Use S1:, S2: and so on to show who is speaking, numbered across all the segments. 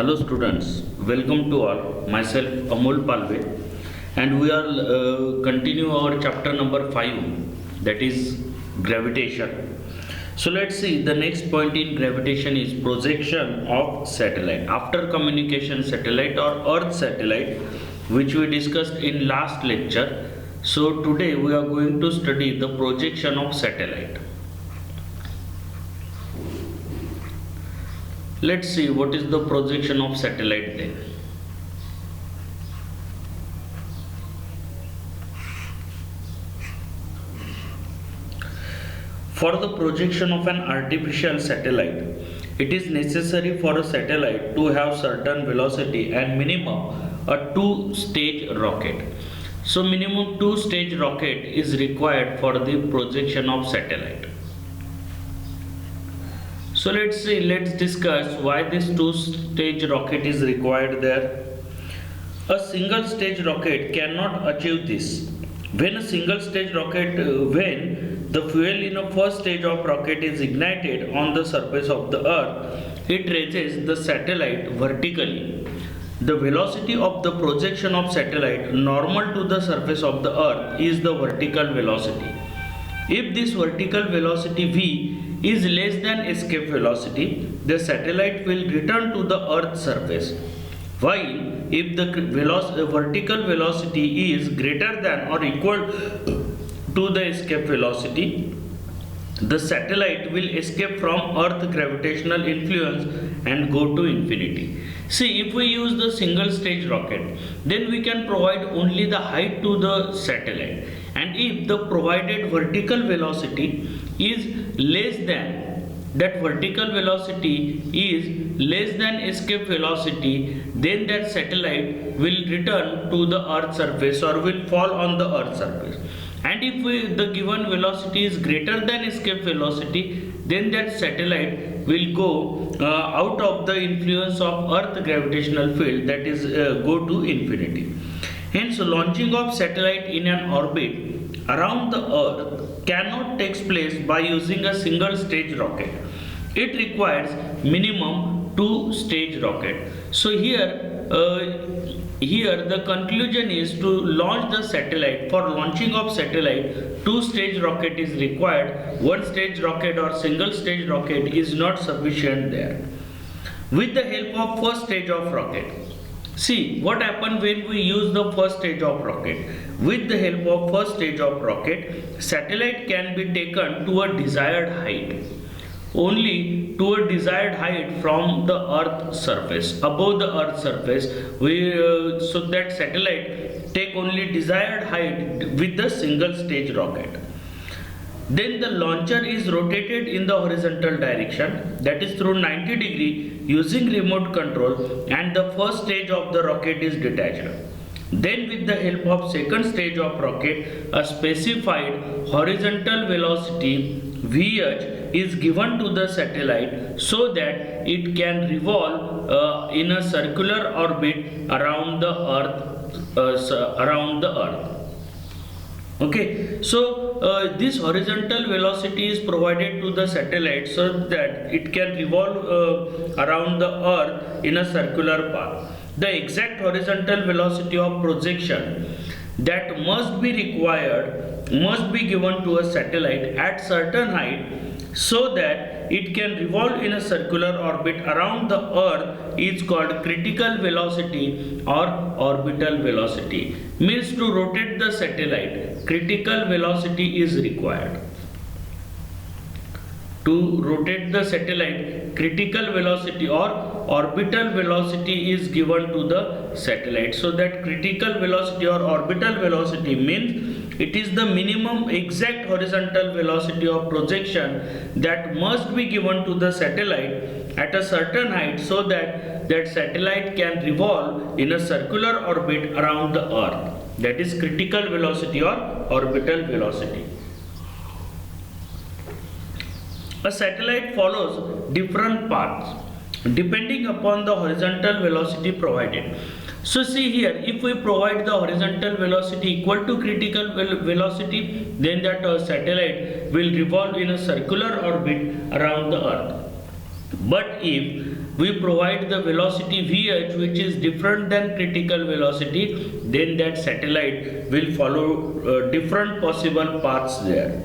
S1: Hello students, welcome to all. Myself Amol Palve, and we are continue our chapter number 5, that is gravitation. So let's see, the next point in gravitation is projection of satellite. After communication satellite or earth satellite, which we discussed in last lecture, so today we are going to study the projection of satellite. Let's see what is the projection of satellite then. For the projection of an artificial satellite, it is necessary for a satellite to have certain velocity and minimum a two-stage rocket. So minimum two-stage rocket is required for the projection of satellite. So let's discuss why this two-stage rocket is required there. A single stage rocket cannot achieve this. When a single stage rocket, when the fuel in a first stage of rocket is ignited on the surface of the earth, it raises the satellite vertically. The velocity of the projection of satellite normal to the surface of the earth is the vertical velocity. If this vertical velocity v is less than escape velocity, the satellite will return to the earth's surface. While if the vertical velocity is greater than or equal to the escape velocity, the satellite will escape from earth gravitational influence and go to infinity. See, if we use the single stage rocket, then we can provide only the height to the satellite, and if the provided vertical velocity is less than escape velocity, then that satellite will return to the earth surface or will fall on the earth surface. And if the given velocity is greater than escape velocity, then that satellite will go out of the influence of earth gravitational field, that is go to infinity. Hence, launching of satellite in an orbit around the earth cannot take place by using a single stage rocket. It requires minimum two stage rocket. So here the conclusion is to launch the satellite. For launching of satellite, two stage rocket is required. One stage rocket or single stage rocket is not sufficient there. With the help of first stage of rocket, see what happens when we use the first stage of rocket. With the help of first stage of rocket, satellite can be taken to a desired height. Only to a desired height from the earth surface, above the earth surface, so that satellite take only desired height with the single stage rocket. Then the launcher is rotated in the horizontal direction, that is through 90 degree using remote control, and the first stage of the rocket is detached. Then with the help of second stage of rocket, a specified horizontal velocity Vh is given to the satellite so that it can revolve in a circular orbit around the earth. Okay, so this horizontal velocity is provided to the satellite so that it can revolve around the earth in a circular path. The exact horizontal velocity of projection that must be given to a satellite at certain height so that it can revolve in a circular orbit around the earth is called critical velocity or orbital velocity. Means to rotate the satellite, critical velocity is required. To rotate the satellite, critical velocity or orbital velocity is given to the satellite. So that critical velocity or orbital velocity means it is the minimum exact horizontal velocity of projection that must be given to the satellite at a certain height so that that satellite can revolve in a circular orbit around the earth. That is critical velocity or orbital velocity. A satellite follows different paths depending upon the horizontal velocity provided. So see here, if we provide the horizontal velocity equal to critical velocity, then that satellite will revolve in a circular orbit around the earth. But if we provide the velocity Vh which is different than critical velocity, then that satellite will follow different possible paths there.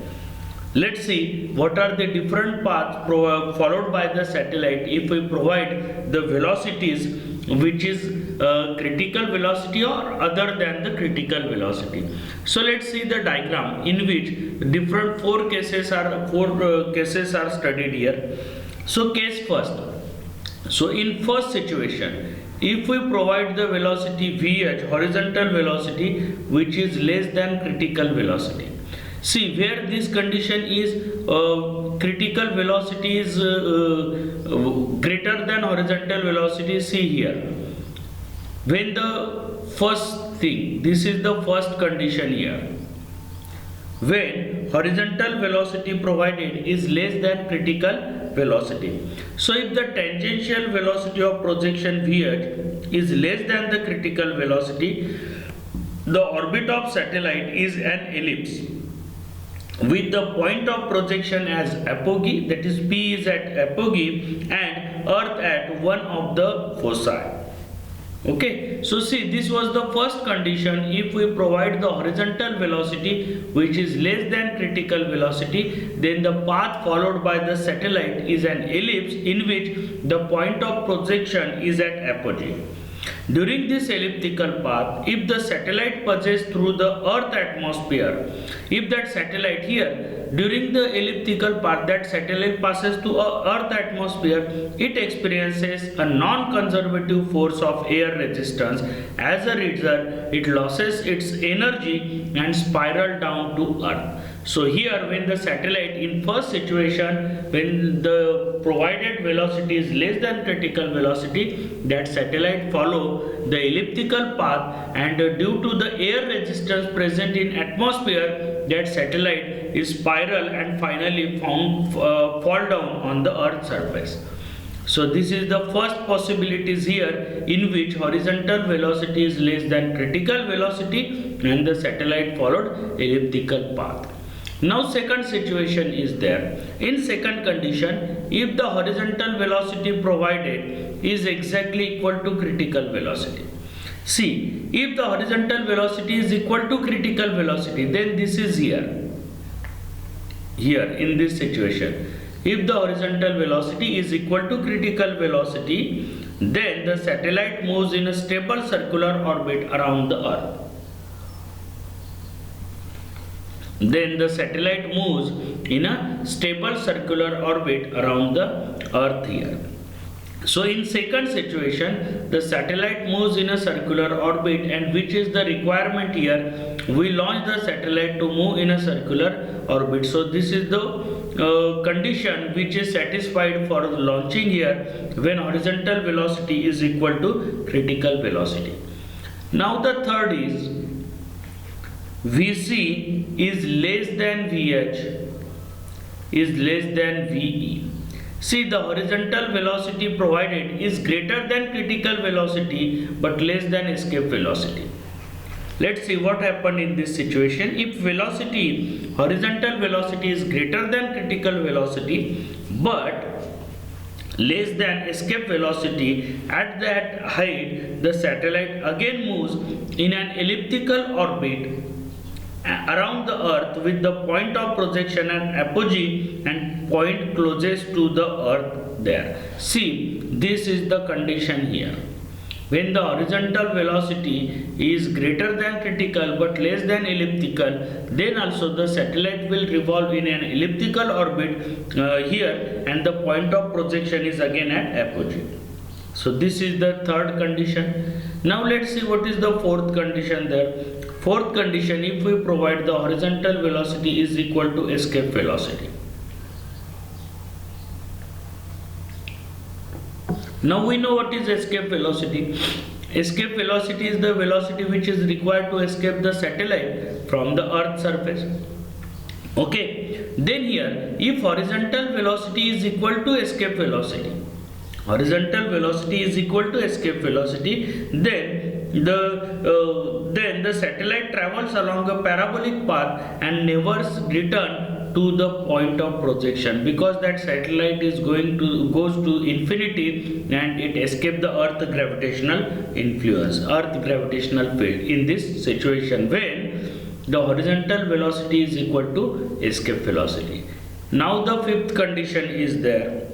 S1: Let's see what are the different paths followed by the satellite if we provide the velocities which is critical velocity or other than the critical velocity. So let's see the diagram in which different four cases are studied here. So case first. So in first situation, if we provide the velocity Vh, horizontal velocity, which is less than critical velocity. See where this condition is critical velocity is greater than horizontal velocity. See here, when the first thing, this is the first condition here, when horizontal velocity provided is less than critical velocity. So if the tangential velocity of projection Vh is less than the critical velocity, the orbit of satellite is an ellipse with the point of projection as apogee, that is P is at apogee and Earth at one of the foci. Okay, so see, this was the first condition. If we provide the horizontal velocity which is less than critical velocity, then the path followed by the satellite is an ellipse in which the point of projection is at apogee. During this elliptical path, if the satellite passes through the Earth atmosphere, if that satellite here, during the elliptical path, that satellite passes through Earth atmosphere, it experiences a non-conservative force of air resistance. As a result, it loses its energy and spiral down to Earth. So here, when the satellite in first situation, when the provided velocity is less than critical velocity, that satellite follow the elliptical path, and due to the air resistance present in atmosphere, that satellite is spiral and finally fall down on the Earth surface. So this is the first possibilities here in which horizontal velocity is less than critical velocity and the satellite followed elliptical path. Now second situation is there. In second condition, if the horizontal velocity provided is exactly equal to critical velocity. See, if the horizontal velocity is equal to critical velocity, then this is here. Here in this situation, if the horizontal velocity is equal to critical velocity, then the satellite moves in a stable circular orbit around the Earth. Then the satellite moves in a stable circular orbit around the Earth here. So in second situation, the satellite moves in a circular orbit, and which is the requirement here, we launch the satellite to move in a circular orbit. So this is the condition which is satisfied for the launching here when horizontal velocity is equal to critical velocity. Now the third is Vc is less than Vh is less than Ve. See, the horizontal velocity provided is greater than critical velocity but less than escape velocity. Let's see what happened in this situation. If velocity, horizontal velocity is greater than critical velocity but less than escape velocity, at that height the satellite again moves in an elliptical orbit around the Earth with the point of projection and apogee and point closest to the Earth there. See, this is the condition here. When the horizontal velocity is greater than critical but less than elliptical, then also the satellite will revolve in an elliptical orbit here, and the point of projection is again at apogee. So this is the third condition. Now let's see what is the fourth condition there. Fourth condition, if we provide the horizontal velocity is equal to escape velocity. Now we know what is escape velocity. Escape velocity is the velocity which is required to escape the satellite from the Earth's surface. Okay, then here if horizontal velocity is equal to escape velocity, horizontal velocity is equal to escape velocity, then the satellite travels along a parabolic path and never return to the point of projection, because that satellite is goes to infinity and it escapes the earth gravitational influence, earth gravitational field. In this situation, when the horizontal velocity is equal to escape velocity. Now the fifth condition is there.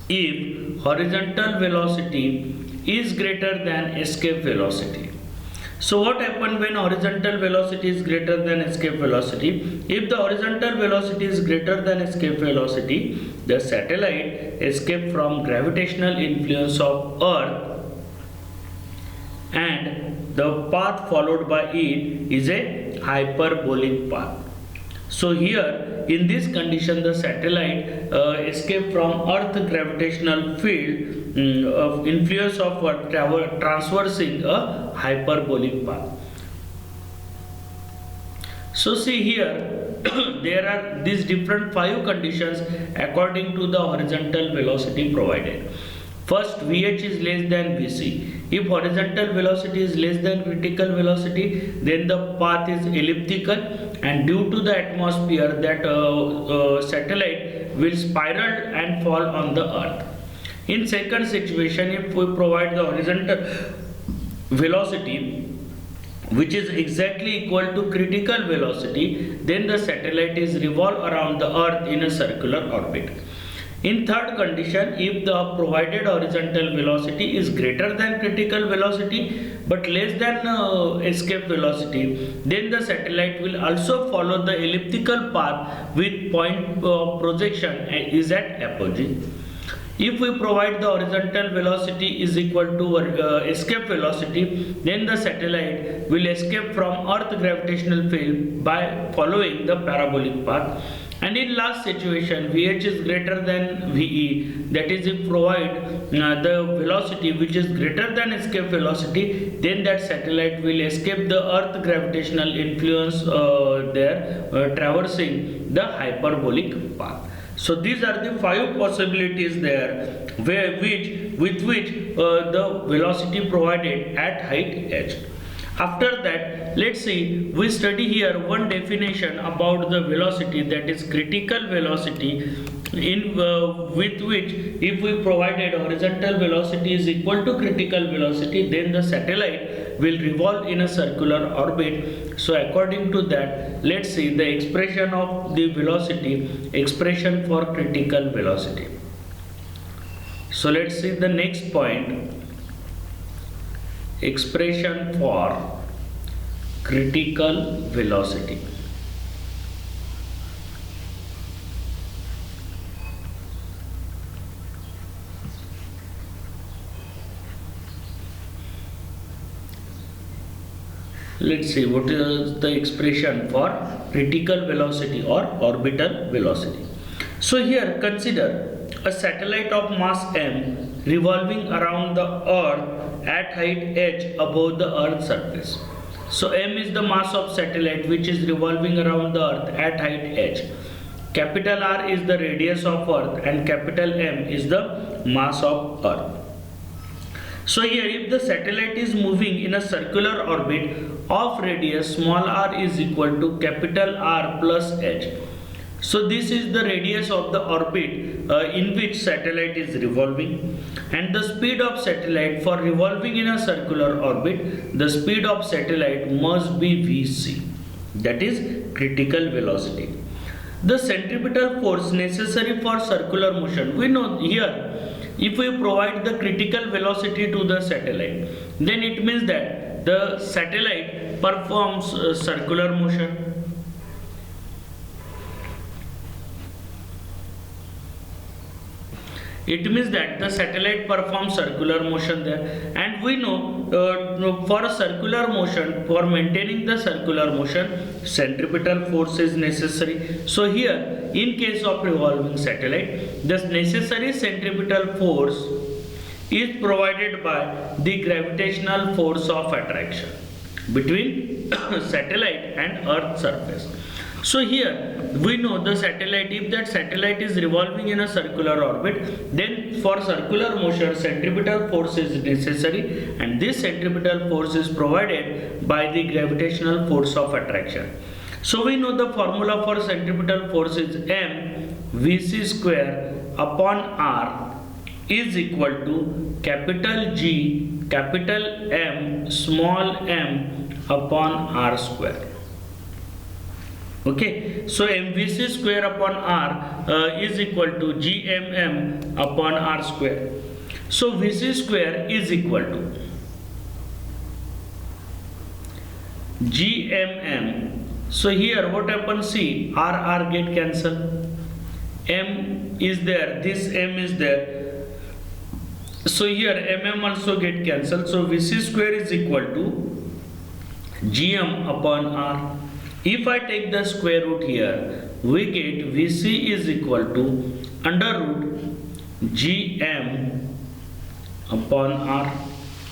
S1: If horizontal velocity is greater than escape velocity. So what happens when horizontal velocity is greater than escape velocity? If the horizontal velocity is greater than escape velocity, the satellite escapes from gravitational influence of earth and the path followed by it is a hyperbolic path. So here in this condition the satellite escape from earth gravitational field of influence of earth traversing a hyperbolic path. So see here there are these different 5 conditions according to the horizontal velocity provided. First, Vh is less than Vc. If horizontal velocity is less than critical velocity, then the path is elliptical, and due to the atmosphere that satellite will spiral and fall on the earth. In second situation, if we provide the horizontal velocity which is exactly equal to critical velocity, then the satellite is revolve around the earth in a circular orbit. In third condition, if the provided horizontal velocity is greater than critical velocity but less than escape velocity, then the satellite will also follow the elliptical path with point projection is at apogee. If we provide the horizontal velocity is equal to escape velocity, then the satellite will escape from earth gravitational field by following the parabolic path. And in last situation, Vh is greater than Ve, that is if provide the velocity which is greater than escape velocity, then that satellite will escape the earth gravitational influence traversing the hyperbolic path. So these are the 5 possibilities there with which the velocity provided at height h. After that, let's see, we study here one definition about the velocity, that is critical velocity, with which if we provided horizontal velocity is equal to critical velocity, then the satellite will revolve in a circular orbit. So according to that, let's see the expression of the velocity, expression for critical velocity. So let's see the next point. Expression for critical velocity. Let's see what is the expression for critical velocity or orbital velocity. So here consider a satellite of mass m revolving around the earth at height h above the earth's surface. So m is the mass of satellite which is revolving around the earth at height h. Capital R is the radius of earth and capital M is the mass of earth. So here if the satellite is moving in a circular orbit of radius small r is equal to capital R plus h. So this is the radius of the orbit in which satellite is revolving, and the speed of satellite for revolving in a circular orbit, the speed of satellite must be Vc, that is critical velocity. The centripetal force necessary for circular motion, we know here if we provide the critical velocity to the satellite, then it means that the satellite performs circular motion. It means that the satellite performs circular motion there, and we know for a circular motion, for maintaining the circular motion, centripetal force is necessary. So here in case of revolving satellite, the necessary centripetal force is provided by the gravitational force of attraction between satellite and earth surface. So here we know the satellite, if that satellite is revolving in a circular orbit, then for circular motion centripetal force is necessary, and this centripetal force is provided by the gravitational force of attraction. So we know the formula for centripetal force is M Vc square upon R is equal to capital G capital M small m upon R square. Okay, so MVC square upon R is equal to GMM upon R square. So VC square is equal to GMM. So here what happens, see, R get cancelled, M is there, this M is there, so here MM also get cancelled, so VC square is equal to GM upon R. If I take the square root here, we get VC is equal to under root GM upon R.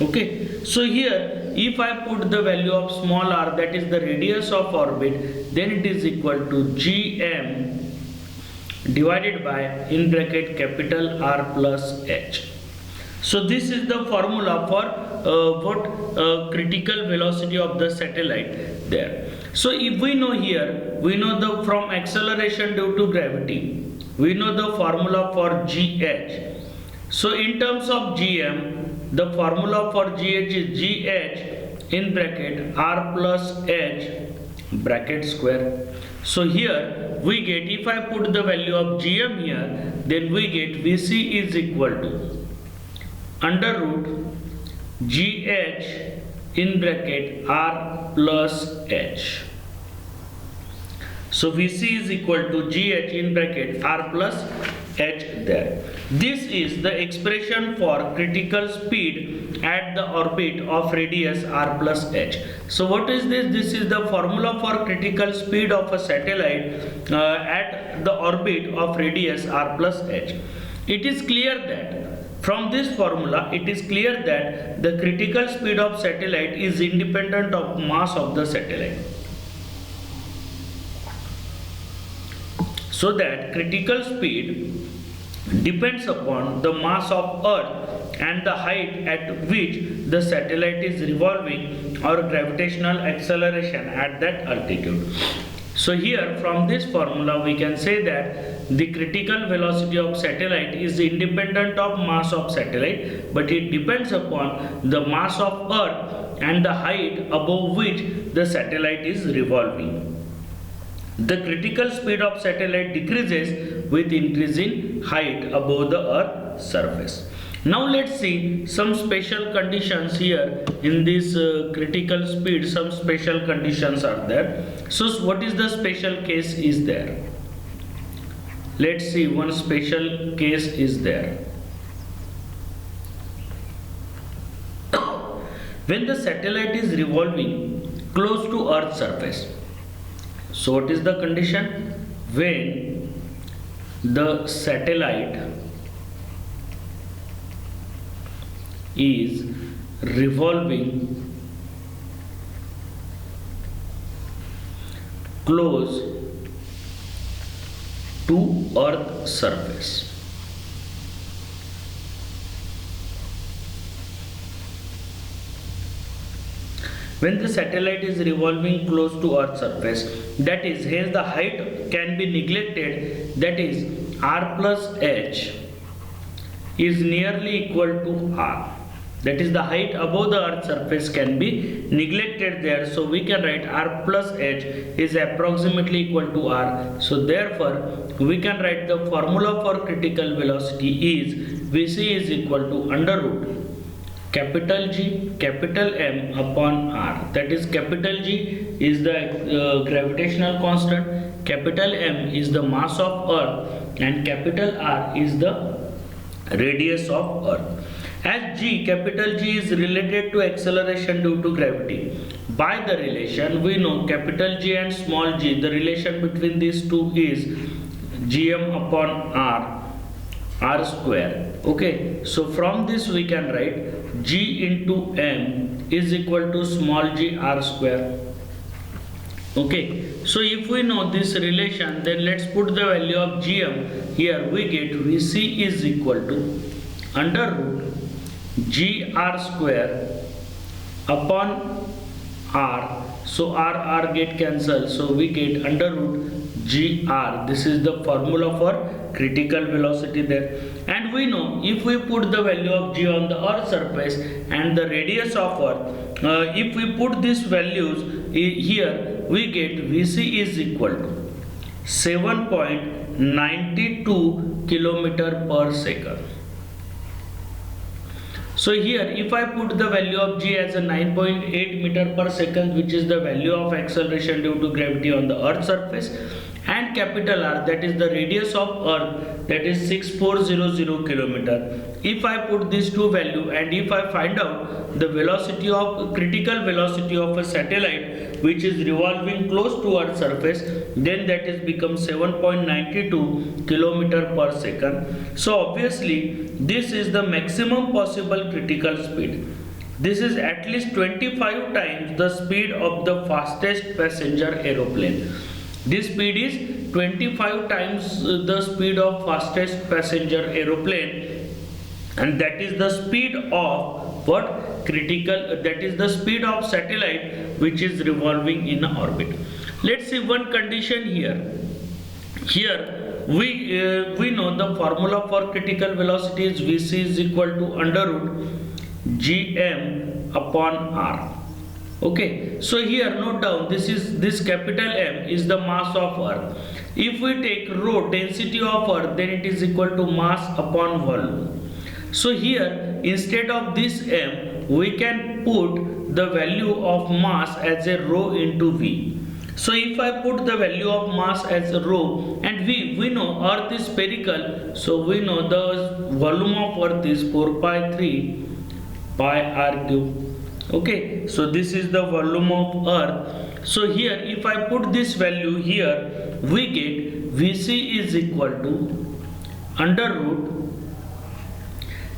S1: Okay, so here if I put the value of small r, that is the radius of orbit, then it is equal to GM divided by in bracket capital R plus H. So this is the formula for critical velocity of the satellite there. So if we know here, we know the from acceleration due to gravity, we know the formula for GH. So in terms of GM, the formula for GH is GH in bracket R plus H bracket square. So here we get, if I put the value of GM here, then we get VC is equal to under root GH in bracket R plus H. So VC is equal to GH in bracket R plus H there. This is the expression for critical speed at the orbit of radius R plus H. So what is this? This is the formula for critical speed of a satellite at the orbit of radius R plus H. It is clear that from this formula, it is clear that the critical speed of satellite is independent of mass of the satellite. So that critical speed depends upon the mass of Earth and the height at which the satellite is revolving or gravitational acceleration at that altitude. So here from this formula we can say that the critical velocity of satellite is independent of mass of satellite, but it depends upon the mass of Earth and the height above which the satellite is revolving. The critical speed of satellite decreases with increasing height above the Earth's surface. Now let's see some special conditions here in this critical speed. Some special conditions are there. So what is the special case is there? Let's see, one special case is there. When the satellite is revolving close to Earth's surface. So what is the condition? When the satellite is revolving close to Earth's surface. When the satellite is revolving close to Earth's surface, that is, hence the height can be neglected, that is R plus H is nearly equal to R. That is, the height above the Earth's surface can be neglected there. So we can write R plus H is approximately equal to R. So therefore, we can write the formula for critical velocity is Vc is equal to under root capital G capital M upon R. That is, capital G is the gravitational constant, capital M is the mass of Earth, and capital R is the radius of Earth. As G, capital G is related to acceleration due to gravity. By the relation, we know capital G and small g, the relation between these two is Gm upon R square. Okay, so from this we can write G into M is equal to small g R square. Okay, so if we know this relation, then let's put the value of Gm here. We get Vc is equal to under root G R square upon R So R get cancelled. So we get under root GR. This is the formula for critical velocity there. And we know if we put the value of G on the Earth surface and the radius of Earth, if we put these values here, we get Vc is equal to 7.92 kilometer per second. So here if I put the value of G as a 9.8 meter per second, which is the value of acceleration due to gravity on the Earth surface, and capital R, that is the radius of Earth, that is 6400 kilometer. If I put these two value and if I find out the velocity of critical velocity of a satellite which is revolving close to Earth surface, then that is become 7.92 kilometer per second. So obviously this is the maximum possible critical speed. This is at least 25 times the speed of the fastest passenger aeroplane. This speed is 25 times the speed of fastest passenger aeroplane, and that is the speed of what? Critical, that is the speed of satellite which is revolving in orbit. Let's see one condition here. Here we know the formula for critical velocity is Vc is equal to under root Gm upon R. Okay, so here note down, this capital M is the mass of Earth. If we take rho, density of Earth, then it is equal to mass upon volume. So here instead of this M, we can put the value of mass as a rho into V. So if I put the value of mass as a rho, and we know Earth is spherical, so we know the volume of Earth is 4 pi 3 pi r cube. Okay, so this is the volume of Earth. So here if I put this value here, we get Vc is equal to under root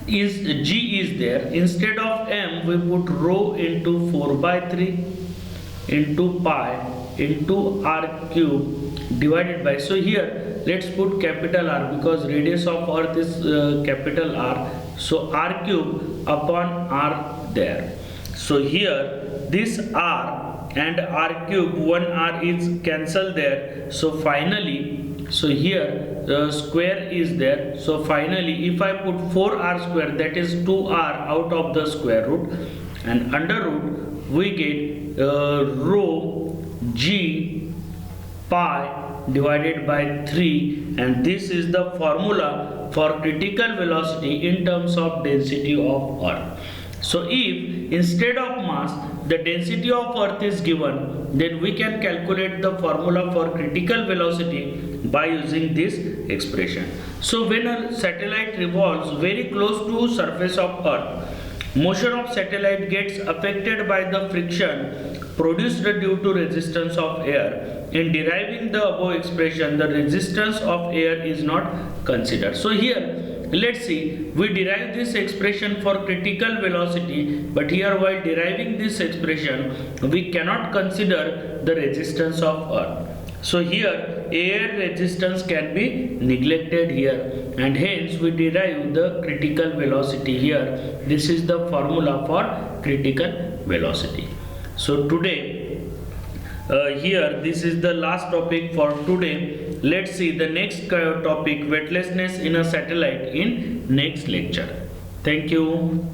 S1: is G is there, instead of M we put rho into 4 by 3 into pi into r cube divided by, so here let's put capital R because radius of Earth is capital R, so r cube upon r there. So here this r and r cube, one r is cancelled there, so finally, so here the square is there, so finally if I put 4r square, that is 2r out of the square root, and under root we get rho g pi divided by 3, and this is the formula for critical velocity in terms of density of Earth. So if instead of mass the density of Earth is given, then we can calculate the formula for critical velocity by using this expression. So when a satellite revolves very close to surface of Earth, motion of satellite gets affected by the friction produced due to resistance of air. In deriving the above expression, the resistance of air is not considered. So here let's see, we derive this expression for critical velocity, but here while deriving this expression we cannot consider the resistance of Earth. So here air resistance can be neglected here, and hence we derive the critical velocity here. This is the formula for critical velocity. So today here this is the last topic for today. Let's see the next topic, weightlessness in a satellite, in next lecture. Thank you.